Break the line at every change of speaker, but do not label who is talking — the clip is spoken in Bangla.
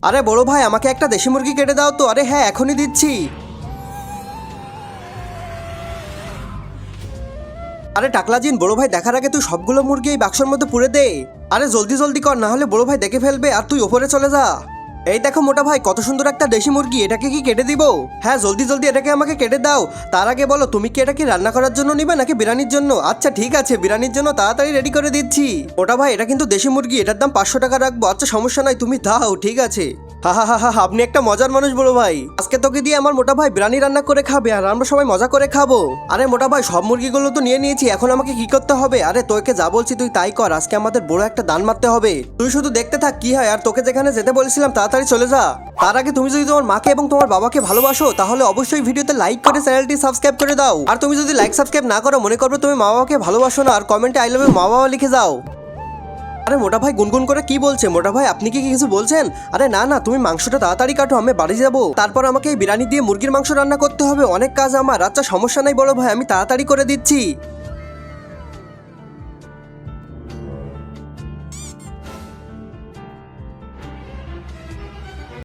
আরে বড় ভাই আমাকে একটা দেশি মুরগি কেটে দাও তো। আরে হ্যাঁ এখনই দিচ্ছি। আরে টাকলাজিন, বড় ভাই দেখার আগে তুই সবগুলো মুরগি এই বাক্সের মধ্যে পুরে দে। আরে জলদি জলদি কর, না হলে বড় ভাই দেখে ফেলবে আর তুই ওপরে চলে যা। এই দেখো মোটা ভাই কত সুন্দর একটা দেশি মুরগি, এটাকে কি কেটে দিব? হ্যাঁ জলদি জলদি এটাকে আমাকে কেটে দাও। তার আগে বলো তুমি কি এটা কি রান্না করার জন্য নিবে নাকি বিরিয়ানির জন্য? আচ্ছা ঠিক আছে, বিরিয়ানির জন্য তাড়াতাড়ি রেডি করে দিচ্ছি। মোটা ভাই এটা কিন্তু দেশি মুরগি, এটার দাম 500 টাকা রাখবো। আচ্ছা সমস্যা নাই, তুমি দাও, ঠিক আছে। হা হা হা হা, আপনি একটা মজার মানুষ বড় ভাই। আজকে তোকে দিয়ে আমার মোটা ভাই বিরিয়ানি রান্না করে খাবে আর আমরা সবাই মজা করে খাবো। আরে মোটা ভাই সব মুরগিগুলো তো নিয়ে নিয়েছি, এখন আমাকে কি করতে হবে? আরে তোকে যা বলছি তুই তাই কর, আজকে আমাদের বড় একটা দান মারতে হবে। তুই শুধু দেখতে থাক কি হয়, আর তোকে যেখানে যেতে বলেছিলাম তাড়াতাড়ি চলে যা। তার আগে তুমি যদি তোমার মাকে এবং তোমার বাবাকে ভালোবাসো তাহলে অবশ্যই ভিডিওতে লাইক করে চ্যানেলটি সাবস্ক্রাইব করে দাও। আর তুমি যদি লাইক সাবস্ক্রাইব না করো মনে করবে তুমি মা বাবাকে ভালোবাসো না, আর কমেন্টে আই লাভ ইউ মা বাবা লিখে যাও। আরে মোটা ভাই গুনগুন করে কি বলছে? মোটা ভাই আপনি কি কিছু বলছেন? আরে না না, তুমি মাংসটা তাড়াতাড়ি কাটো, আমি বাড়ি যাবো। তারপর আমাকে এই বিরিয়ানি দিয়ে মুরগির মাংস রান্না করতে হবে, অনেক কাজ আমার। আচ্ছা সমস্যা নাই বড় ভাই, আমি তাড়াতাড়ি করে দিচ্ছি।